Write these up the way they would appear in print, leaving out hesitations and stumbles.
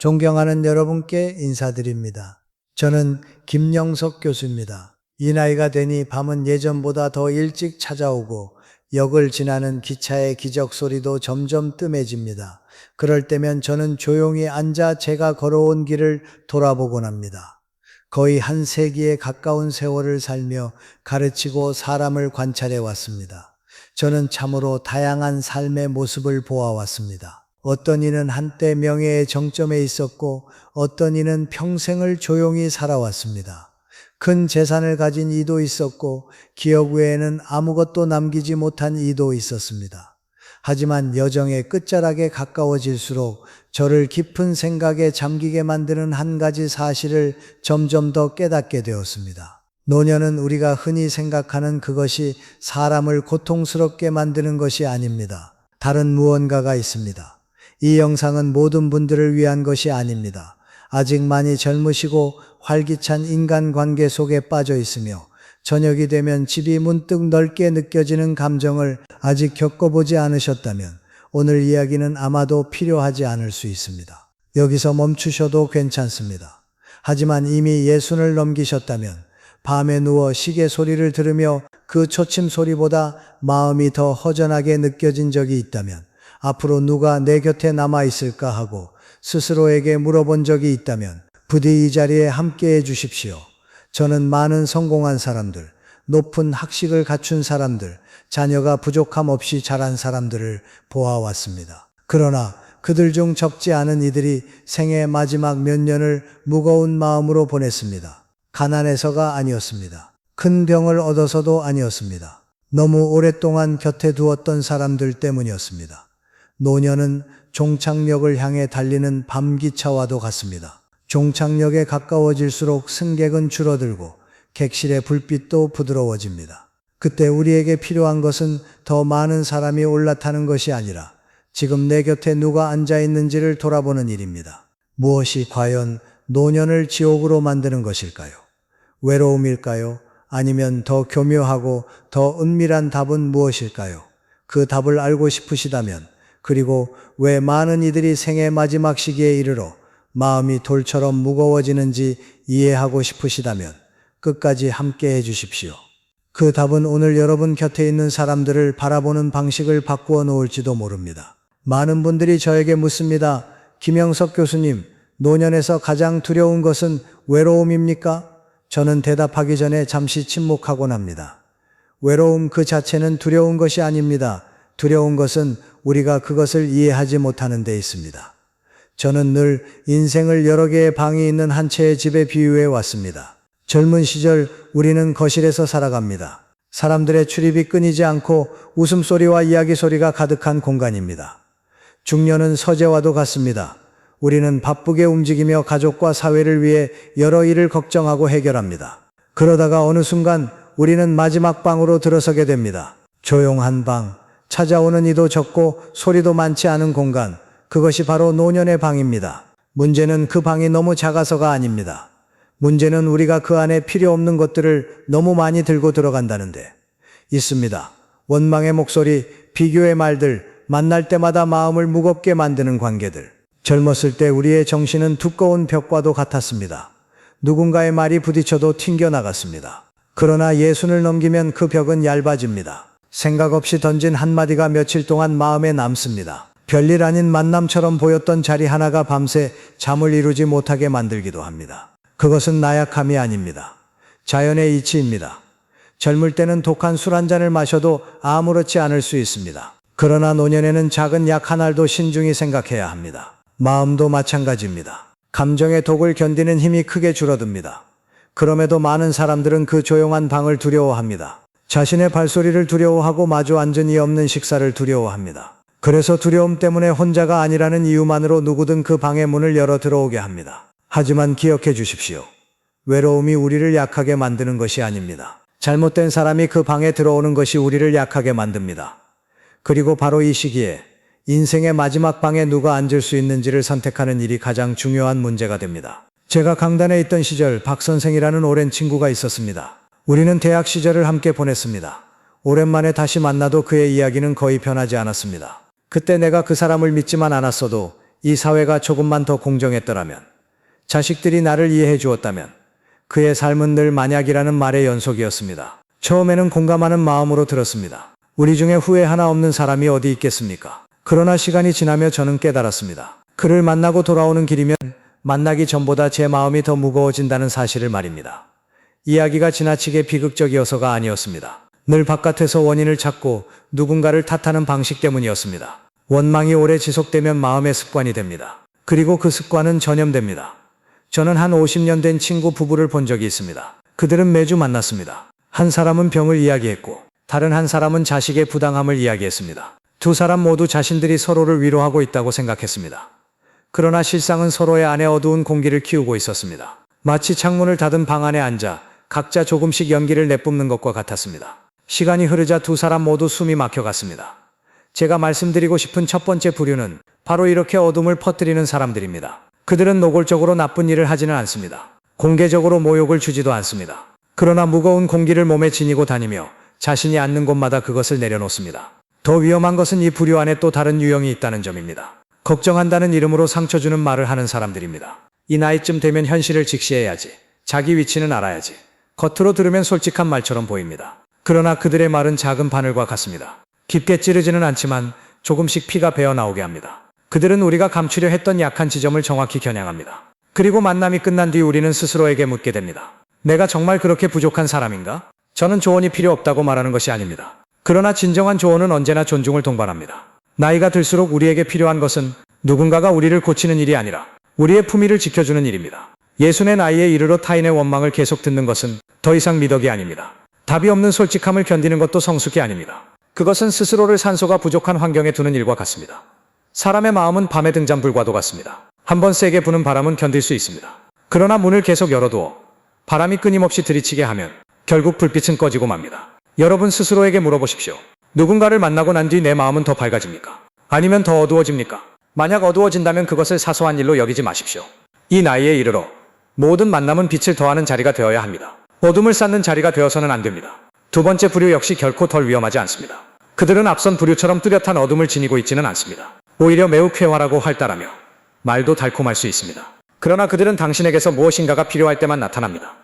존경하는 여러분께 인사드립니다. 저는 김영석 교수입니다. 이 나이가 되니 밤은 예전보다 더 일찍 찾아오고 역을 지나는 기차의 기적 소리도 점점 뜸해집니다. 그럴 때면 저는 조용히 앉아 제가 걸어온 길을 돌아보곤 합니다. 거의 한 세기에 가까운 세월을 살며 가르치고 사람을 관찰해 왔습니다. 저는 참으로 다양한 삶의 모습을 보아왔습니다. 어떤 이는 한때 명예의 정점에 있었고 어떤 이는 평생을 조용히 살아왔습니다. 큰 재산을 가진 이도 있었고 기업 외에는 아무것도 남기지 못한 이도 있었습니다. 하지만 여정의 끝자락에 가까워질수록 저를 깊은 생각에 잠기게 만드는 한 가지 사실을 점점 더 깨닫게 되었습니다. 노년은 우리가 흔히 생각하는 그것이 사람을 고통스럽게 만드는 것이 아닙니다. 다른 무언가가 있습니다. 이 영상은 모든 분들을 위한 것이 아닙니다. 아직 많이 젊으시고 활기찬 인간관계 속에 빠져 있으며 저녁이 되면 집이 문득 넓게 느껴지는 감정을 아직 겪어보지 않으셨다면 오늘 이야기는 아마도 필요하지 않을 수 있습니다. 여기서 멈추셔도 괜찮습니다. 하지만 이미 예순을 넘기셨다면 밤에 누워 시계 소리를 들으며 그 초침 소리보다 마음이 더 허전하게 느껴진 적이 있다면 앞으로 누가 내 곁에 남아있을까 하고 스스로에게 물어본 적이 있다면 부디 이 자리에 함께해 주십시오. 저는 많은 성공한 사람들, 높은 학식을 갖춘 사람들, 자녀가 부족함 없이 자란 사람들을 보아왔습니다. 그러나 그들 중 적지 않은 이들이 생애 마지막 몇 년을 무거운 마음으로 보냈습니다. 가난해서가 아니었습니다. 큰 병을 얻어서도 아니었습니다. 너무 오랫동안 곁에 두었던 사람들 때문이었습니다. 노년은 종착역을 향해 달리는 밤기차와도 같습니다. 종착역에 가까워질수록 승객은 줄어들고 객실의 불빛도 부드러워집니다. 그때 우리에게 필요한 것은 더 많은 사람이 올라타는 것이 아니라 지금 내 곁에 누가 앉아 있는지를 돌아보는 일입니다. 무엇이 과연 노년을 지옥으로 만드는 것일까요? 외로움일까요? 아니면 더 교묘하고 더 은밀한 답은 무엇일까요? 그 답을 알고 싶으시다면 그리고 왜 많은 이들이 생애 마지막 시기에 이르러 마음이 돌처럼 무거워지는지 이해하고 싶으시다면 끝까지 함께 해주십시오. 그 답은 오늘 여러분 곁에 있는 사람들을 바라보는 방식을 바꾸어 놓을지도 모릅니다. 많은 분들이 저에게 묻습니다. 김영석 교수님, 노년에서 가장 두려운 것은 외로움입니까? 저는 대답하기 전에 잠시 침묵하곤 합니다. 외로움 그 자체는 두려운 것이 아닙니다. 두려운 것은 우리가 그것을 이해하지 못하는 데 있습니다. 저는 늘 인생을 여러 개의 방이 있는 한 채의 집에 비유해 왔습니다. 젊은 시절 우리는 거실에서 살아갑니다. 사람들의 출입이 끊이지 않고 웃음소리와 이야기 소리가 가득한 공간입니다. 중년은 서재와도 같습니다. 우리는 바쁘게 움직이며 가족과 사회를 위해 여러 일을 걱정하고 해결합니다. 그러다가 어느 순간 우리는 마지막 방으로 들어서게 됩니다. 조용한 방, 찾아오는 이도 적고 소리도 많지 않은 공간, 그것이 바로 노년의 방입니다. 문제는 그 방이 너무 작아서가 아닙니다. 문제는 우리가 그 안에 필요 없는 것들을 너무 많이 들고 들어간다는데 있습니다. 원망의 목소리, 비교의 말들, 만날 때마다 마음을 무겁게 만드는 관계들. 젊었을 때 우리의 정신은 두꺼운 벽과도 같았습니다. 누군가의 말이 부딪혀도 튕겨나갔습니다. 그러나 예순을 넘기면 그 벽은 얇아집니다. 생각 없이 던진 한마디가 며칠 동안 마음에 남습니다. 별일 아닌 만남처럼 보였던 자리 하나가 밤새 잠을 이루지 못하게 만들기도 합니다. 그것은 나약함이 아닙니다. 자연의 이치입니다. 젊을 때는 독한 술 한 잔을 마셔도 아무렇지 않을 수 있습니다. 그러나 노년에는 작은 약 한 알도 신중히 생각해야 합니다. 마음도 마찬가지입니다. 감정의 독을 견디는 힘이 크게 줄어듭니다. 그럼에도 많은 사람들은 그 조용한 방을 두려워합니다. 자신의 발소리를 두려워하고 마주 앉은 이 없는 식사를 두려워합니다. 그래서 두려움 때문에 혼자가 아니라는 이유만으로 누구든 그 방의 문을 열어 들어오게 합니다. 하지만 기억해 주십시오. 외로움이 우리를 약하게 만드는 것이 아닙니다. 잘못된 사람이 그 방에 들어오는 것이 우리를 약하게 만듭니다. 그리고 바로 이 시기에 인생의 마지막 방에 누가 앉을 수 있는지를 선택하는 일이 가장 중요한 문제가 됩니다. 제가 강단에 있던 시절 박 선생이라는 오랜 친구가 있었습니다. 우리는 대학 시절을 함께 보냈습니다. 오랜만에 다시 만나도 그의 이야기는 거의 변하지 않았습니다. 그때 내가 그 사람을 믿지만 않았어도 이 사회가 조금만 더 공정했더라면, 자식들이 나를 이해해 주었다면, 그의 삶은 늘 만약이라는 말의 연속이었습니다. 처음에는 공감하는 마음으로 들었습니다. 우리 중에 후회 하나 없는 사람이 어디 있겠습니까? 그러나 시간이 지나며 저는 깨달았습니다. 그를 만나고 돌아오는 길이면 만나기 전보다 제 마음이 더 무거워진다는 사실을 말입니다. 이야기가 지나치게 비극적이어서가 아니었습니다. 늘 바깥에서 원인을 찾고 누군가를 탓하는 방식 때문이었습니다. 원망이 오래 지속되면 마음의 습관이 됩니다. 그리고 그 습관은 전염됩니다. 저는 한 50년 된 친구 부부를 본 적이 있습니다. 그들은 매주 만났습니다. 한 사람은 병을 이야기했고 다른 한 사람은 자식의 부당함을 이야기했습니다. 두 사람 모두 자신들이 서로를 위로하고 있다고 생각했습니다. 그러나 실상은 서로의 안에 어두운 공기를 키우고 있었습니다. 마치 창문을 닫은 방 안에 앉아 각자 조금씩 연기를 내뿜는 것과 같았습니다. 시간이 흐르자 두 사람 모두 숨이 막혀갔습니다. 제가 말씀드리고 싶은 첫 번째 부류는 바로 이렇게 어둠을 퍼뜨리는 사람들입니다. 그들은 노골적으로 나쁜 일을 하지는 않습니다. 공개적으로 모욕을 주지도 않습니다. 그러나 무거운 공기를 몸에 지니고 다니며 자신이 앉는 곳마다 그것을 내려놓습니다. 더 위험한 것은 이 부류 안에 또 다른 유형이 있다는 점입니다. 걱정한다는 이름으로 상처 주는 말을 하는 사람들입니다. 이 나이쯤 되면 현실을 직시해야지. 자기 위치는 알아야지. 겉으로 들으면 솔직한 말처럼 보입니다. 그러나 그들의 말은 작은 바늘과 같습니다. 깊게 찌르지는 않지만 조금씩 피가 배어나오게 합니다. 그들은 우리가 감추려 했던 약한 지점을 정확히 겨냥합니다. 그리고 만남이 끝난 뒤 우리는 스스로에게 묻게 됩니다. 내가 정말 그렇게 부족한 사람인가? 저는 조언이 필요 없다고 말하는 것이 아닙니다. 그러나 진정한 조언은 언제나 존중을 동반합니다. 나이가 들수록 우리에게 필요한 것은 누군가가 우리를 고치는 일이 아니라 우리의 품위를 지켜주는 일입니다. 60의 나이에 이르러 타인의 원망을 계속 듣는 것은 더 이상 미덕이 아닙니다. 답이 없는 솔직함을 견디는 것도 성숙이 아닙니다. 그것은 스스로를 산소가 부족한 환경에 두는 일과 같습니다. 사람의 마음은 밤의 등잔불과도 같습니다. 한번 세게 부는 바람은 견딜 수 있습니다. 그러나 문을 계속 열어두어 바람이 끊임없이 들이치게 하면 결국 불빛은 꺼지고 맙니다. 여러분 스스로에게 물어보십시오. 누군가를 만나고 난 뒤 내 마음은 더 밝아집니까? 아니면 더 어두워집니까? 만약 어두워진다면 그것을 사소한 일로 여기지 마십시오. 이 나이에 이르러 모든 만남은 빛을 더하는 자리가 되어야 합니다. 어둠을 쌓는 자리가 되어서는 안 됩니다. 두 번째 부류 역시 결코 덜 위험하지 않습니다. 그들은 앞선 부류처럼 뚜렷한 어둠을 지니고 있지는 않습니다. 오히려 매우 쾌활하고 활달하며 말도 달콤할 수 있습니다. 그러나 그들은 당신에게서 무엇인가가 필요할 때만 나타납니다.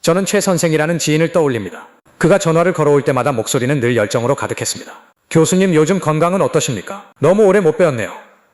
저는 최 선생이라는 지인을 떠올립니다. 그가 전화를 걸어올 때마다 목소리는 늘 열정으로 가득했습니다. 교수님, 요즘 건강은 어떠십니까? 너무 오래 못 배웠네요.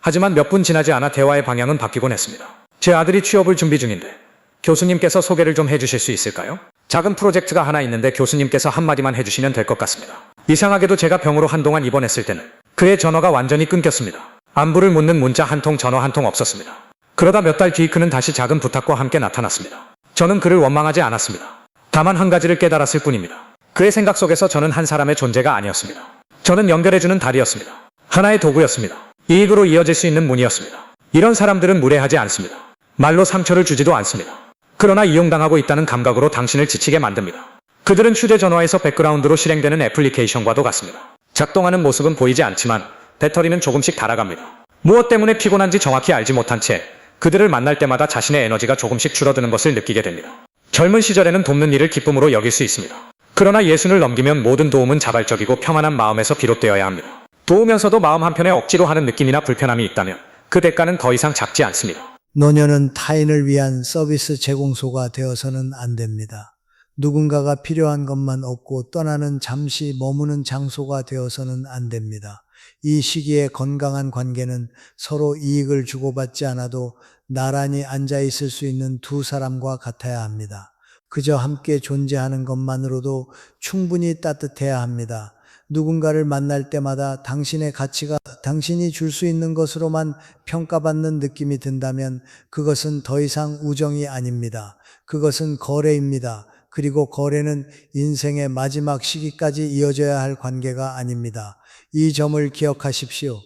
하지만 몇 분 지나지 않아 대화의 방향은 바뀌곤 했습니다. 제 아들이 취업을 준비 중인데 교수님께서 소개를 좀 해주실 수 있을까요? 작은 프로젝트가 하나 있는데 교수님께서 한마디만 해주시면 될 것 같습니다. 이상하게도 제가 병으로 한동안 입원했을 때는 그의 전화가 완전히 끊겼습니다. 안부를 묻는 문자 한 통, 전화 한 통 없었습니다. 그러다 몇 달 뒤 그는 다시 작은 부탁과 함께 나타났습니다. 저는 그를 원망하지 않았습니다. 다만 한 가지를 깨달았을 뿐입니다. 그의 생각 속에서 저는 한 사람의 존재가 아니었습니다. 저는 연결해주는 다리였습니다. 하나의 도구였습니다. 이익으로 이어질 수 있는 문이었습니다. 이런 사람들은 무례하지 않습니다. 말로 상처를 주지도 않습니다. 그러나 이용당하고 있다는 감각으로 당신을 지치게 만듭니다. 그들은 휴대전화에서 백그라운드로 실행되는 애플리케이션과도 같습니다. 작동하는 모습은 보이지 않지만 배터리는 조금씩 닳아갑니다. 무엇 때문에 피곤한지 정확히 알지 못한 채 그들을 만날 때마다 자신의 에너지가 조금씩 줄어드는 것을 느끼게 됩니다. 젊은 시절에는 돕는 일을 기쁨으로 여길 수 있습니다. 그러나 60을 넘기면 모든 도움은 자발적이고 평안한 마음에서 비롯되어야 합니다. 도우면서도 마음 한편에 억지로 하는 느낌이나 불편함이 있다면 그 대가는 더 이상 작지 않습니다. 노년은 타인을 위한 서비스 제공소가 되어서는 안 됩니다. 누군가가 필요한 것만 얻고 떠나는 잠시 머무는 장소가 되어서는 안 됩니다. 이 시기에 건강한 관계는 서로 이익을 주고받지 않아도 나란히 앉아 있을 수 있는 두 사람과 같아야 합니다. 그저 함께 존재하는 것만으로도 충분히 따뜻해야 합니다. 누군가를 만날 때마다 당신의 가치가 당신이 줄 수 있는 것으로만 평가받는 느낌이 든다면 그것은 더 이상 우정이 아닙니다. 그것은 거래입니다. 그리고 거래는 인생의 마지막 시기까지 이어져야 할 관계가 아닙니다. 이 점을 기억하십시오.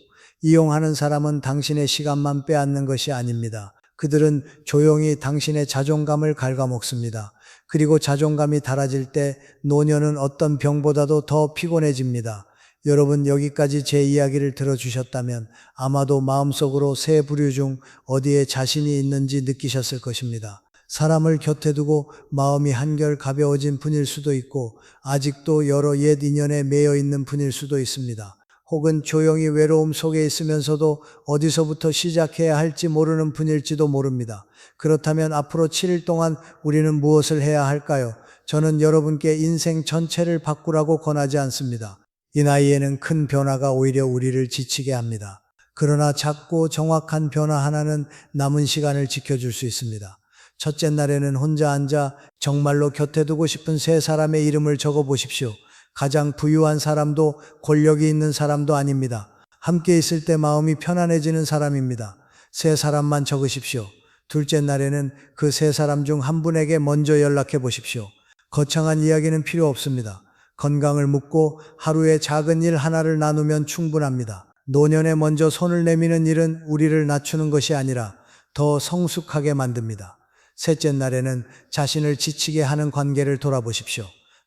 이용하는 사람은 당신의 시간만 빼앗는 것이 아닙니다. 그들은 조용히 당신의 자존감을 갉아먹습니다. 그리고 자존감이 닳아질 때 노년은 어떤 병보다도 더 피곤해집니다. 여러분 여기까지 제 이야기를 들어주셨다면 아마도 마음속으로 세 부류 중 어디에 자신이 있는지 느끼셨을 것입니다. 사람을 곁에 두고 마음이 한결 가벼워진 분일 수도 있고 아직도 여러 옛 인연에 매여 있는 분일 수도 있습니다. 혹은 조용히 외로움 속에 있으면서도 어디서부터 시작해야 할지 모르는 분일지도 모릅니다. 그렇다면 앞으로 7일 동안 우리는 무엇을 해야 할까요? 저는 여러분께 인생 전체를 바꾸라고 권하지 않습니다. 이 나이에는 큰 변화가 오히려 우리를 지치게 합니다. 그러나 작고 정확한 변화 하나는 남은 시간을 지켜줄 수 있습니다. 첫째 날에는 혼자 앉아 정말로 곁에 두고 싶은 세 사람의 이름을 적어 보십시오. 가장 부유한 사람도 권력이 있는 사람도 아닙니다. 함께 있을 때 마음이 편안해지는 사람입니다. 세 사람만 적으십시오. 둘째 날에는 그 세 사람 중 한 분에게 먼저 연락해 보십시오. 거창한 이야기는 필요 없습니다. 건강을 묻고 하루에 작은 일 하나를 나누면 충분합니다. 노년에 먼저 손을 내미는 일은 우리를 낮추는 것이 아니라 더 성숙하게 만듭니다. 셋째 날에는 자신을 지치게 하는 관계를 돌아보십시오.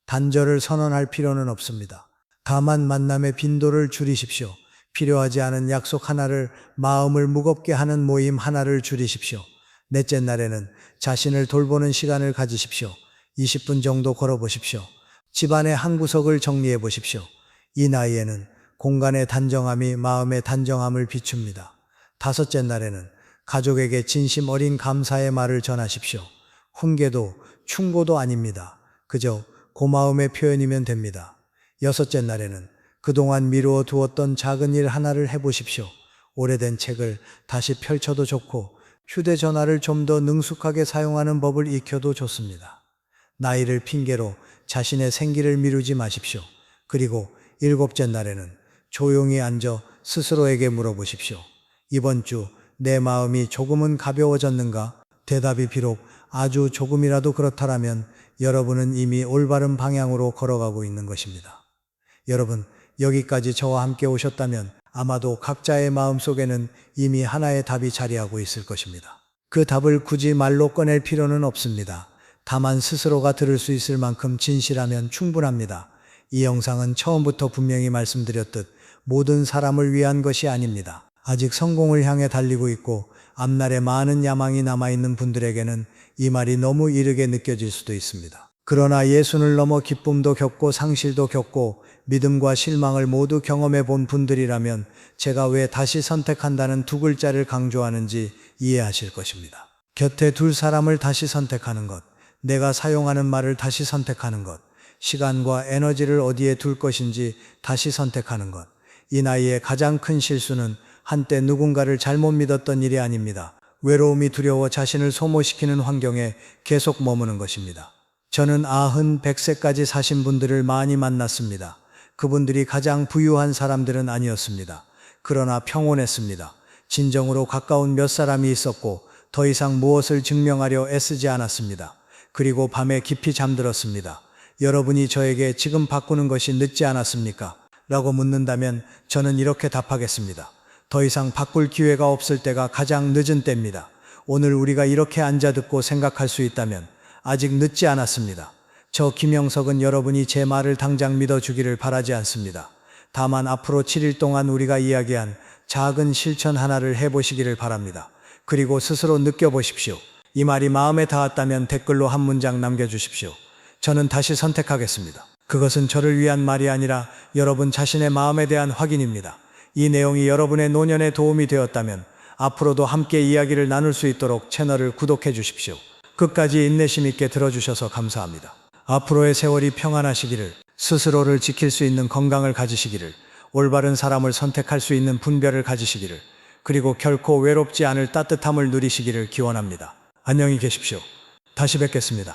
단절을 선언할 필요는 없습니다. 다만 만남의 빈도를 줄이십시오. 필요하지 않은 약속 하나를, 마음을 무겁게 하는 모임 하나를 줄이십시오. 넷째 날에는 자신을 돌보는 시간을 가지십시오. 20분 정도 걸어보십시오. 집안의 한 구석을 정리해 보십시오. 이 나이에는 공간의 단정함이 마음의 단정함을 비춥니다. 다섯째 날에는 가족에게 진심 어린 감사의 말을 전하십시오. 훈계도 충고도 아닙니다. 그저 고마움의 표현이면 됩니다. 여섯째 날에는 그동안 미루어 두었던 작은 일 하나를 해보십시오. 오래된 책을 다시 펼쳐도 좋고 휴대전화를 좀 더 능숙하게 사용하는 법을 익혀도 좋습니다. 나이를 핑계로 자신의 생기를 미루지 마십시오. 그리고 일곱째 날에는 조용히 앉아 스스로에게 물어보십시오. 이번 주 내 마음이 조금은 가벼워졌는가? 대답이 비록 아주 조금이라도 그렇다라면 여러분은 이미 올바른 방향으로 걸어가고 있는 것입니다. 여러분, 여기까지 저와 함께 오셨다면 아마도 각자의 마음속에는 이미 하나의 답이 자리하고 있을 것입니다. 그 답을 굳이 말로 꺼낼 필요는 없습니다. 다만 스스로가 들을 수 있을 만큼 진실하면 충분합니다. 이 영상은 처음부터 분명히 말씀드렸듯 모든 사람을 위한 것이 아닙니다. 아직 성공을 향해 달리고 있고 앞날에 많은 야망이 남아있는 분들에게는 이 말이 너무 이르게 느껴질 수도 있습니다. 그러나 예순을 넘어 기쁨도 겪고 상실도 겪고 믿음과 실망을 모두 경험해 본 분들이라면 제가 왜 다시 선택한다는 두 글자를 강조하는지 이해하실 것입니다. 곁에 둘 사람을 다시 선택하는 것, 내가 사용하는 말을 다시 선택하는 것, 시간과 에너지를 어디에 둘 것인지 다시 선택하는 것. 이 나이에 가장 큰 실수는 한때 누군가를 잘못 믿었던 일이 아닙니다. 외로움이 두려워 자신을 소모시키는 환경에 계속 머무는 것입니다. 저는 90, 100세까지 사신 분들을 많이 만났습니다. 그분들이 가장 부유한 사람들은 아니었습니다. 그러나 평온했습니다. 진정으로 가까운 몇 사람이 있었고 더 이상 무엇을 증명하려 애쓰지 않았습니다. 그리고 밤에 깊이 잠들었습니다. 여러분이 저에게 지금 바꾸는 것이 늦지 않았습니까? 라고 묻는다면 저는 이렇게 답하겠습니다. 더 이상 바꿀 기회가 없을 때가 가장 늦은 때입니다. 오늘 우리가 이렇게 앉아 듣고 생각할 수 있다면 아직 늦지 않았습니다. 저 김영석은 여러분이 제 말을 당장 믿어주기를 바라지 않습니다. 다만 앞으로 7일 동안 우리가 이야기한 작은 실천 하나를 해보시기를 바랍니다. 그리고 스스로 느껴보십시오. 이 말이 마음에 닿았다면 댓글로 한 문장 남겨주십시오. 저는 다시 선택하겠습니다. 그것은 저를 위한 말이 아니라 여러분 자신의 마음에 대한 확인입니다. 이 내용이 여러분의 노년에 도움이 되었다면 앞으로도 함께 이야기를 나눌 수 있도록 채널을 구독해 주십시오. 끝까지 인내심 있게 들어주셔서 감사합니다. 앞으로의 세월이 평안하시기를, 스스로를 지킬 수 있는 건강을 가지시기를, 올바른 사람을 선택할 수 있는 분별을 가지시기를, 그리고 결코 외롭지 않을 따뜻함을 누리시기를 기원합니다. 안녕히 계십시오. 다시 뵙겠습니다.